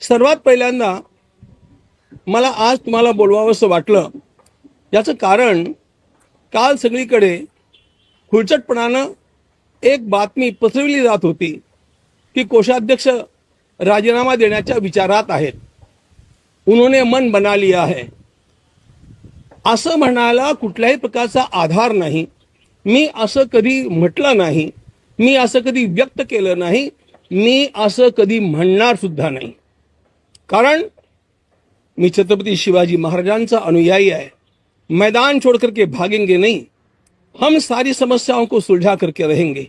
सर्वात पहिल्यांदा मला आज तुम्हाला बोलवावंसं वाटलं, याचं कारण काल सगळीकडे खुळचटपणानं एक बातमी पसरवली जात होती की कोषाध्यक्ष राजीनामा देण्याच्या विचारात आहेत, उन्होंने मन बना लिया है. असं म्हणायला कुठल्याही प्रकारचा आधार नाही. मी असं कधी म्हटलं नाही, मी असं कधी व्यक्त केलं नाही, मी असं कधी म्हणणार सुद्धा नाही. कारण मी छत्रपति शिवाजी महाराजांचा अनुयायी आहे. मैदान छोड़ करके भागेंगे नहीं, हम सारी समस्याओं को सुलझा करके रहेंगे,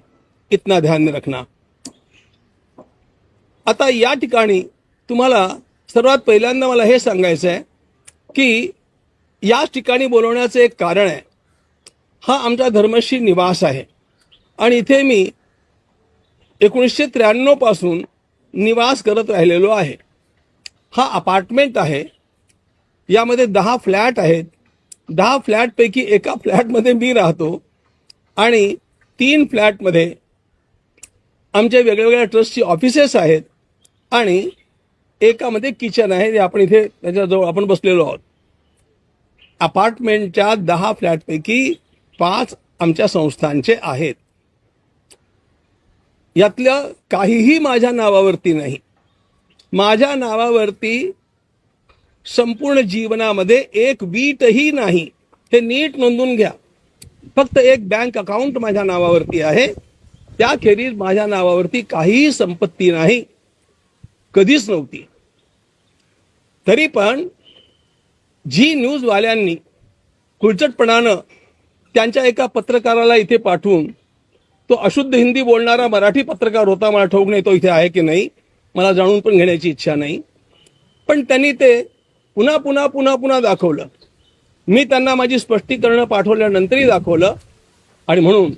इतना ध्यान में रखना. आता या ठिकाणी तुम्हाला सर्वात पहिल्यांदा मला हे सांगायचं आहे की याच ठिकाणी बोलवण्याचं एक कारण आहे. हा आमचा धर्मश्री निवास आहे आणि इथे मी 1993 पासून निवास करत राहिलेलो आहे. हा अपार्टमेंट आहे. यामध्ये 10 फ्लॅट आहेत. 10 फ्लॅटपैकी एका फ्लॅटमध्ये मी राहतो आणि 3 फ्लॅटमध्ये आमच्या वेगवेगळ्या ट्रस्टची ऑफिसेस आहेत आणि एकामध्ये किचन आहे. आपण इथे त्याच्याजवळ आपण बसलेलो आहोत. अपार्टमेंटच्या 10 फ्लॅटपैकी 5 आमच्या संस्थांचे आहेत. यातलं काहीही माझ्या नावावरती नाही. माझ्या नावावरती संपूर्ण जीवनामध्ये एक वीटही नाही. हे नीट नोंदून घ्या. फक्त एक बँक अकाउंट माझ्या नावावरती आहे. त्याखेरीज माझ्या नावावरती काहीही संपत्ती नाही, कधीच नव्हती. तरी पण जी न्यूजवाल्यांनी खुळचटपणानं त्यांच्या एका पत्रकाराला इथे पाठवून, तो अशुद्ध हिंदी बोलणारा मराठी पत्रकार होता, मला ठाऊक नाही तो इथे आहे की नाही, मला जाणून पण घेण्याची इच्छा नाही, पण त्यांनी ते पुन्हा पुन्हा पुन्हा पुन्हा दाखवलं. मी त्यांना माझी स्पष्टीकरणं पाठवल्यानंतरही दाखवलं. आणि म्हणून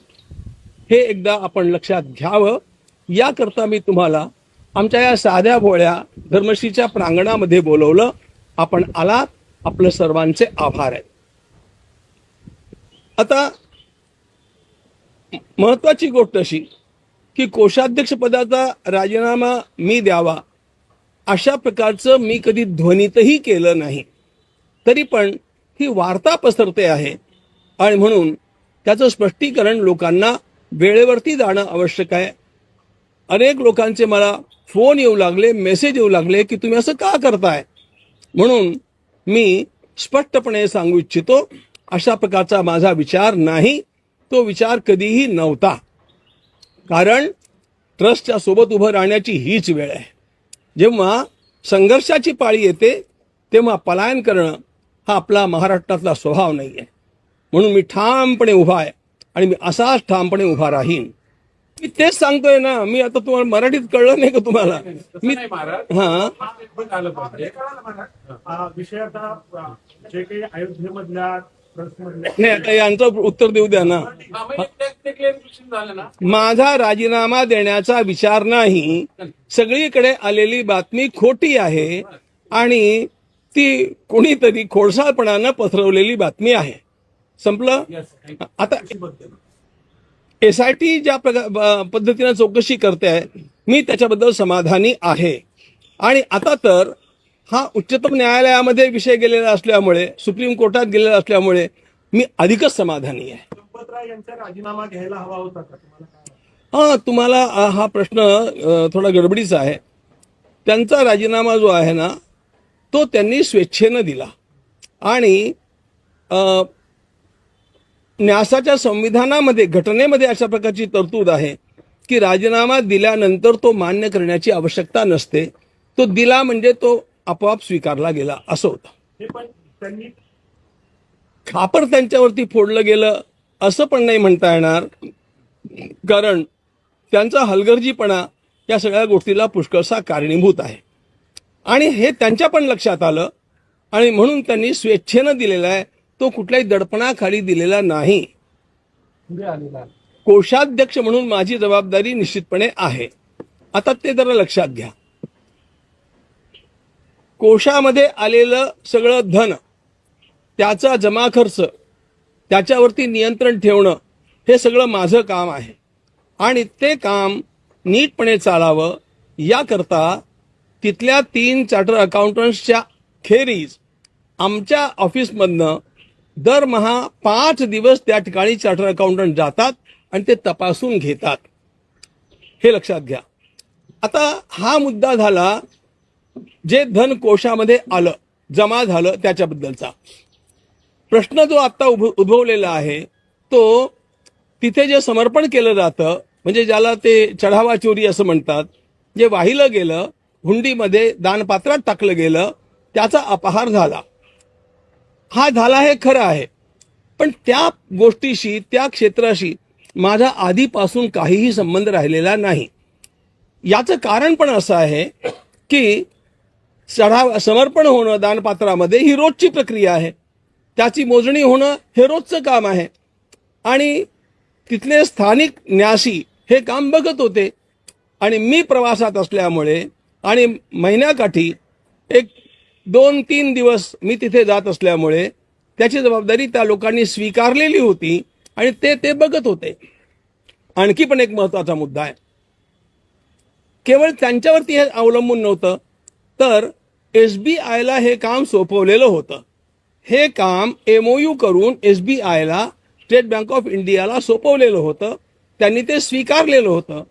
हे एकदा आपण लक्षात घ्यावं, याकरता मी तुम्हाला आमच्या या साध्या भोळ्या धर्मश्रीच्या प्रांगणामध्ये बोलवलं. आपण आलात, आपलं सर्वांचे आभार आहेत. आता महत्वाची गोष्ट अशी की कोषाध्यक्ष पदाचा राजीनामा मी द्यावा अशा प्रकारचं मी कधी ध्वनीतही केलं नाही. तरी पण ही वार्ता पसरते आहे आणि म्हणून त्याचं स्पष्टीकरण लोकांना वेळेवरती जाणं आवश्यक आहे. अनेक लोकांचे मला फोन येऊ लागले, मेसेज येऊ लागले की तुम्ही असं का करताय. म्हणून मी स्पष्टपणे सांगू इच्छितो, अशा प्रकारचा माझा विचार नाही, तो विचार कधीही नव्हता. कारण ट्रस्टच्या सोबत उभं राहण्याची हीच वेळ आहे. जेव्हा संघर्षाची पाळी येते तेव्हा पलायन करणं हा आपला महाराष्ट्रातला स्वभाव नाही आहे. म्हणून मी ठामपणे उभा आहे आणि मी असाच ठामपणे उभा राहीन. मी तेच सांगतोय ना. मी आता तुम्हाला मराठीत कळलं नाही का तुम्हाला? मी विषय आता जे काही अयोध्येमधल्या नाही, आता यांचं उत्तर देऊ द्या ना. माझा राजीनामा देण्याचा विचार नाही. सगळीकडे आलेली बातमी खोटी आहे आणि ती कोणीतरी खोडसाळपणानं पसरवलेली बातमी आहे. संपलं. आता SIT ज्या पद्धतीनं चौकशी करते आहे, मी त्याच्याबद्दल समाधानी आहे. आणि आता तर हा उच्चतम न्यायालयामध्ये विषय गेलेला असल्यामुळे, सुप्रीम कोर्टात गेलेला असल्यामुळे मी अधिकच समाधानी आहे. संपतराव यांचा राजीनामा घ्यायला हवा होता का तुम्हाला? तुम्हाला हा प्रश्न थोडा गडबडीचा आहे. त्यांचा राजीनामा जो आहे ना, तो त्यांनी स्वेच्छेनं दिला आणि न्यासाच्या संविधानामध्ये, घटनेमध्ये अशा प्रकारची तरतूद आहे की राजीनामा दिल्यानंतर तो मान्य करण्याची आवश्यकता नसते. तो दिला म्हणजे तो आपोआप स्वीकारला गेला असं होतं. हे पण त्यांनी खापर त्यांच्यावरती फोडलं गेलं असं पण नाही म्हणता येणार, कारण त्यांचा हलगर्जीपणा या सगळ्या गोष्टीला पुष्कळसा कारणीभूत आहे आणि हे त्यांच्या पण लक्षात आलं आणि म्हणून त्यांनी स्वेच्छेनं दिलेला आहे. तो कुठल्याही दडपणाखाली दिलेला नाही. कोषाध्यक्ष म्हणून माझी जबाबदारी निश्चितपणे आहे. आता ते जरा लक्षात घ्या. कोशामध्ये आलेलं सगळं धन, त्याचा जमा खर्च, त्याच्यावरती नियंत्रण ठेवणं, हे सगळं माझं काम आहे आणि ते काम नीटपणे चालावं याकरता तिथल्या 3 चार्टर अकाउंटंट्सच्या खेरीज आमच्या ऑफिसमधनं दरमहा 5 दिवस त्या ठिकाणी चार्टर अकाउंटंट जातात आणि ते तपासून घेतात. हे लक्षात घ्या. आता हा मुद्दा झाला जे धन कोशामध्ये आलं, जमा झालं त्याच्याबद्दलचा. प्रश्न जो आता उद्भवलेला आहे तो तिथे जे समर्पण केलं जातं, म्हणजे ज्याला ते चढावा चोरी असं म्हणतात, जे वाहिलं गेलं, हुंडीमध्ये दानपात्रात टाकलं गेलं, त्याचा अपहार झाला. हा झाला हे खरं आहे, पण त्या गोष्टीशी, त्या क्षेत्राशी माझा आधीपासून काहीही संबंध राहिलेला नाही. याचं कारण पण असं आहे की समर्पण होणं दानपात्रामध्ये ही रोजची प्रक्रिया आहे. त्याची मोजणी होणं हे रोजचं काम आहे आणि तिथले स्थानिक न्यासी हे काम बघत होते आणि मी प्रवासात असल्यामुळे आणि महिन्याकाठी 1-2-3 दिवस मी तिथे जात असल्यामुळे त्याची जबाबदारी त्या लोकांनी स्वीकारलेली होती आणि ते बघत होते. आणखी पण एक महत्त्वाचा मुद्दा आहे. केवळ त्यांच्यावरती हे अवलंबून नव्हतं, तर SBIला हे काम सोपवलेलं होतं. हे काम MOU करून SBIला, स्टेट बँक ऑफ इंडियाला सोपवलेलं होतं. त्यांनी ते स्वीकारलेलं होतं.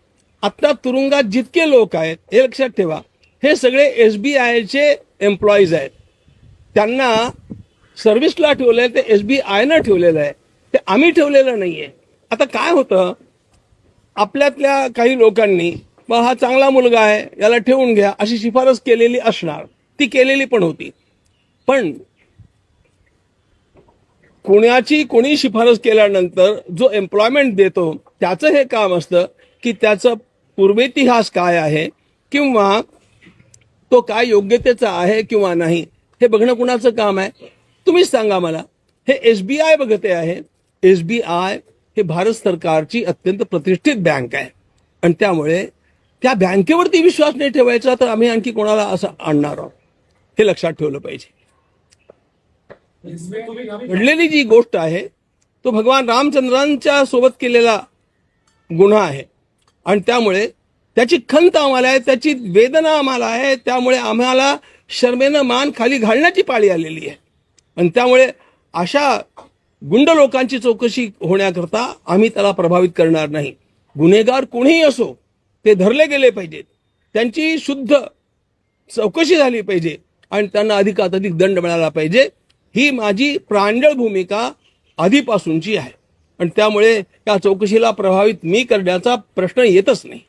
आता तुरुंगात जितके लोक आहेत, हे लक्षात ठेवा, हे सगळे SBIचे एम्प्लॉईज आहेत. त्यांना सर्व्हिसला ठेवलंय ते SBIनं ठेवलेलं आहे, ते आम्ही ठेवलेलं नाहीये. आता काय होतं, आपल्यातल्या काही लोकांनी हा चांगला मुलगा आहे, याला ठेवून घ्या अशी शिफारस केलेली असणार, ती केलेली पण होती. पण कोणी शिफारस केल्यानंतर जो एम्प्लॉयमेंट देतो त्याचं हे काम असतं की त्याचा पूर्वेतिहास काय आहे किंवा तो काय योग्यतेचा आहे किंवा नाही हे बघणं कुणाचं काम आहे, तुम्हीच सांगा मला. हे SBI बघते आहे. SBI हे भारत सरकारची अत्यंत प्रतिष्ठित बँक आहे आणि त्यामुळे त्या बँकेवरती विश्वास नाही ठेवायचा तर आम्ही आणखी कोणाला असं आणणार आहोत, हे लक्षात ठेवलं पाहिजे. घडलेली जी गोष्ट आहे तो भगवान रामचंद्रांच्या सोबत केलेला गुन्हा आहे आणि त्यामुळे त्याची खंत आम्हाला आहे, त्याची वेदना आम्हाला आहे. त्यामुळे आम्हाला शर्मेनं मान खाली घालण्याची पाळी आलेली आहे आणि त्यामुळे अशा गुंड लोकांची चौकशी होण्याकरता आम्ही त्याला प्रभावित करणार नाही. गुन्हेगार कोणीही असो ते धरले गेले पाहिजेत, त्यांची शुद्ध चौकशी झाली पाहिजे आणि त्यांना अधिकाधिक दंड मिळाला पाहिजे. ही माझी प्रांजळ भूमिका आधीपासूनची आहे आणि त्यामुळे या चौकशीला प्रभावित मी करण्याचा प्रश्न येतच नाही.